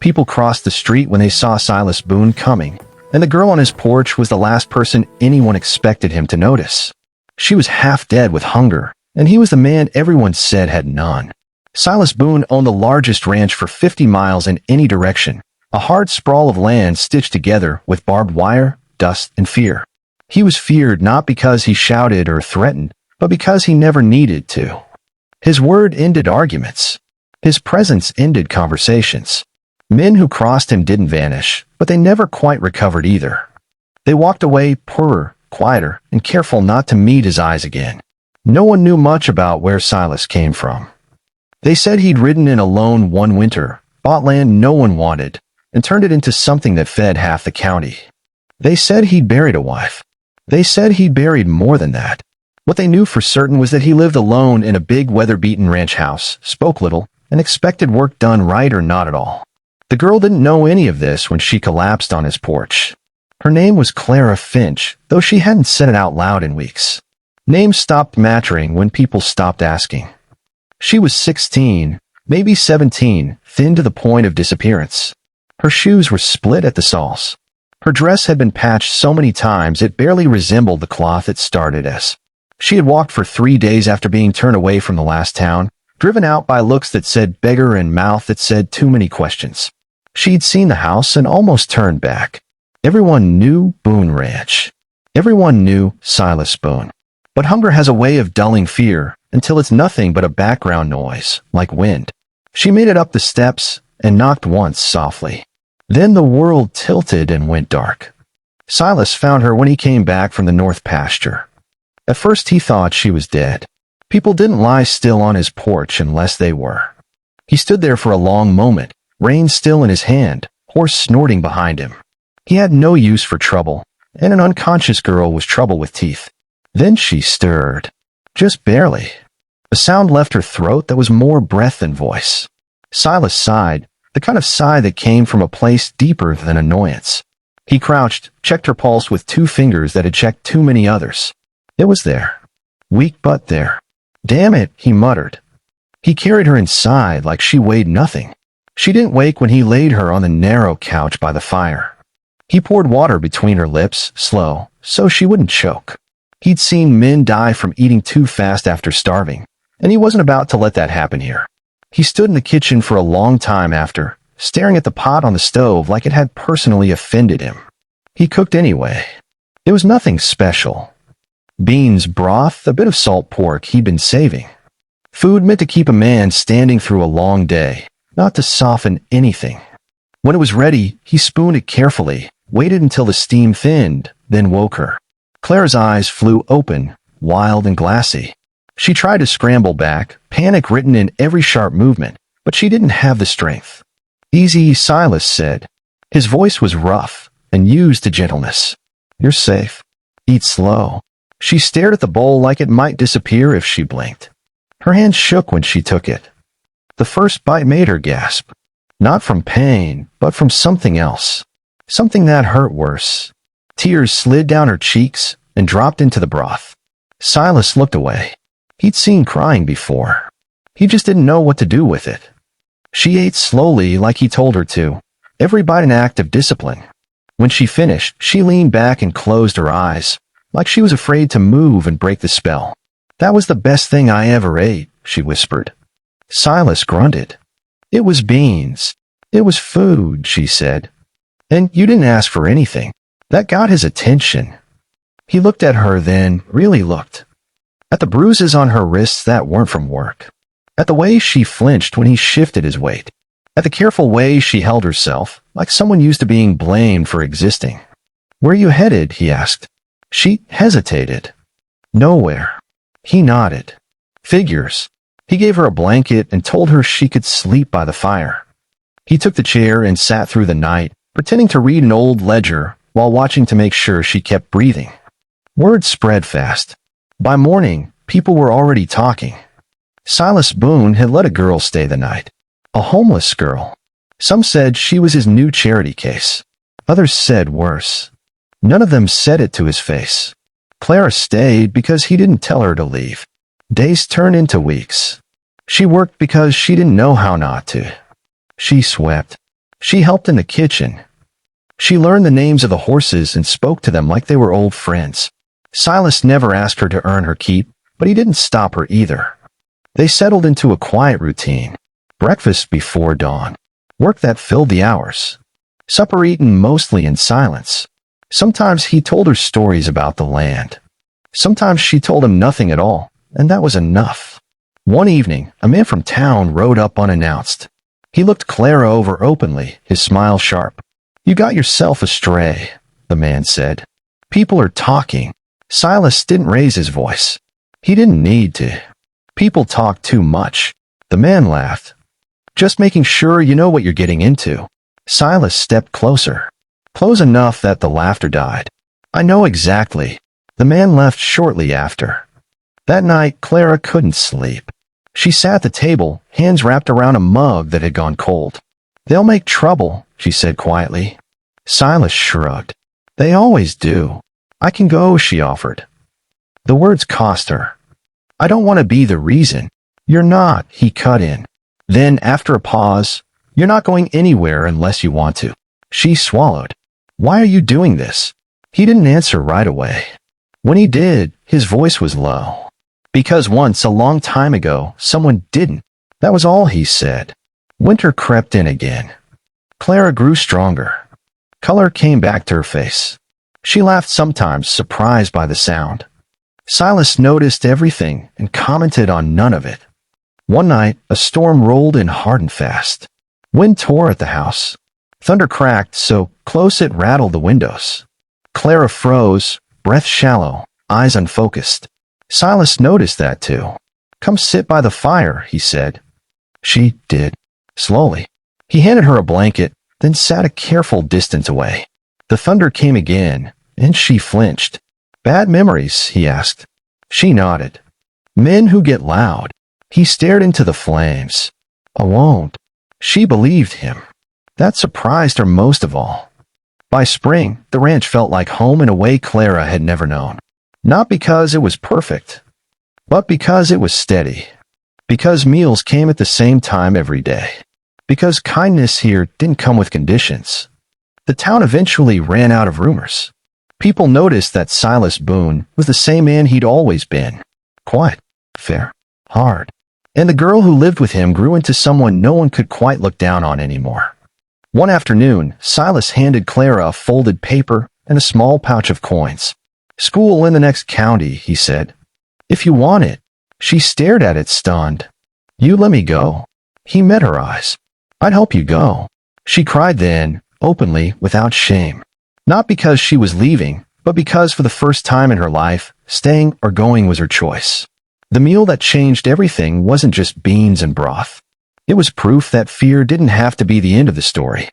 People crossed the street when they saw Silas Boone coming, and the girl on his porch was the last person anyone expected him to notice. She was half dead with hunger, and he was the man everyone said had none. Silas Boone owned the largest ranch for 50 miles in any direction, a hard sprawl of land stitched together with barbed wire, dust, and fear. He was feared not because he shouted or threatened, but because he never needed to. His word ended arguments. His presence ended conversations. Men who crossed him didn't vanish, but they never quite recovered either. They walked away poorer, quieter, and careful not to meet his eyes again. No one knew much about where Silas came from. They said he'd ridden in alone one winter, bought land no one wanted, and turned it into something that fed half the county. They said he'd buried a wife. They said he'd buried more than that. What they knew for certain was that he lived alone in a big weather-beaten ranch house, spoke little, and expected work done right or not at all. The girl didn't know any of this when she collapsed on his porch. Her name was Clara Finch, though she hadn't said it out loud in weeks. Names stopped mattering when people stopped asking. She was 16, maybe 17, thin to the point of disappearance. Her shoes were split at the soles. Her dress had been patched so many times it barely resembled the cloth it started as. She had walked for 3 days after being turned away from the last town, driven out by looks that said beggar and mouth that said too many questions. She'd seen the house and almost turned back. Everyone knew Boone Ranch. Everyone knew Silas Boone. But hunger has a way of dulling fear until it's nothing but a background noise, like wind. She made it up the steps and knocked once softly. Then the world tilted and went dark. Silas found her when he came back from the north pasture. At first he thought she was dead. People didn't lie still on his porch unless they were. He stood there for a long moment, rein still in his hand, horse snorting behind him. He had no use for trouble, and an unconscious girl was trouble with teeth. Then she stirred. Just barely. A sound left her throat that was more breath than voice. Silas sighed, the kind of sigh that came from a place deeper than annoyance. He crouched, checked her pulse with 2 fingers that had checked too many others. It was there. Weak but there. Damn it, he muttered. He carried her inside like she weighed nothing. She didn't wake when he laid her on the narrow couch by the fire. He poured water between her lips, slow, so she wouldn't choke. He'd seen men die from eating too fast after starving, and he wasn't about to let that happen here. He stood in the kitchen for a long time after, staring at the pot on the stove like it had personally offended him. He cooked anyway. It was nothing special. Beans, broth, a bit of salt pork he'd been saving. Food meant to keep a man standing through a long day, not to soften anything. When it was ready, he spooned it carefully, waited until the steam thinned, then woke her. Clara's eyes flew open, wild and glassy. She tried to scramble back, panic written in every sharp movement, but she didn't have the strength. "Easy," Silas said. His voice was rough and used to gentleness. "You're safe. Eat slow." She stared at the bowl like it might disappear if she blinked. Her hand shook when she took it. The first bite made her gasp. Not from pain, but from something else. Something that hurt worse. Tears slid down her cheeks and dropped into the broth. Silas looked away. He'd seen crying before. He just didn't know what to do with it. She ate slowly like he told her to, every bite an act of discipline. When she finished, she leaned back and closed her eyes, like she was afraid to move and break the spell. "That was the best thing I ever ate," she whispered. Silas grunted. "It was beans. It was food," she said. "And you didn't ask for anything. That got his attention." He looked at her then, really looked. At the bruises on her wrists that weren't from work. At the way she flinched when he shifted his weight. At the careful way she held herself, like someone used to being blamed for existing. "Where are you headed?" he asked. She hesitated. "Nowhere." He nodded. "Figures." He gave her a blanket and told her she could sleep by the fire. He took the chair and sat through the night, pretending to read an old ledger while watching to make sure she kept breathing. Word spread fast. By morning, people were already talking. Silas Boone had let a girl stay the night. A homeless girl. Some said she was his new charity case. Others said worse. None of them said it to his face. Clara stayed because he didn't tell her to leave. Days turned into weeks. She worked because she didn't know how not to. She swept. She helped in the kitchen. She learned the names of the horses and spoke to them like they were old friends. Silas never asked her to earn her keep, but he didn't stop her either. They settled into a quiet routine. Breakfast before dawn. Work that filled the hours. Supper eaten mostly in silence. Sometimes he told her stories about the land. Sometimes she told him nothing at all, and that was enough. One evening, a man from town rode up unannounced. He looked Clara over openly, his smile sharp. "You got yourself astray," the man said. "People are talking." Silas didn't raise his voice. He didn't need to. People talk too much. The man laughed. "Just making sure you know what you're getting into." Silas stepped closer. Close enough that the laughter died. "I know exactly." The man left shortly after. That night, Clara couldn't sleep. She sat at the table, hands wrapped around a mug that had gone cold. "They'll make trouble," she said quietly. Silas shrugged. "They always do." "I can go," she offered. The words cost her. "I don't want to be the reason." "You're not," he cut in. Then, after a pause, "You're not going anywhere unless you want to." She swallowed. "Why are you doing this?" He didn't answer right away. When he did, his voice was low. "Because once, a long time ago, someone didn't." That was all he said. Winter crept in again. Clara grew stronger. Color came back to her face. She laughed sometimes, surprised by the sound. Silas noticed everything and commented on none of it. One night, a storm rolled in hard and fast. Wind tore at the house. Thunder cracked so close it rattled the windows. Clara froze, breath shallow, eyes unfocused. Silas noticed that too. "Come sit by the fire," he said. She did. Slowly. He handed her a blanket, then sat a careful distance away. The thunder came again, and she flinched. "Bad memories?" he asked. She nodded. "Men who get loud." He stared into the flames. "I won't." She believed him. That surprised her most of all. By spring, the ranch felt like home in a way Clara had never known. Not because it was perfect, but because it was steady. Because meals came at the same time every day. Because kindness here didn't come with conditions. The town eventually ran out of rumors. People noticed that Silas Boone was the same man he'd always been. Quiet, fair, hard. And the girl who lived with him grew into someone no one could quite look down on anymore. One afternoon, Silas handed Clara a folded paper and a small pouch of coins. "School in the next county," he said. "If you want it." She stared at it, stunned. "You let me go." He met her eyes. "I'd help you go." She cried then, openly, without shame. Not because she was leaving, but because for the first time in her life, staying or going was her choice. The meal that changed everything wasn't just beans and broth. It was proof that fear didn't have to be the end of the story.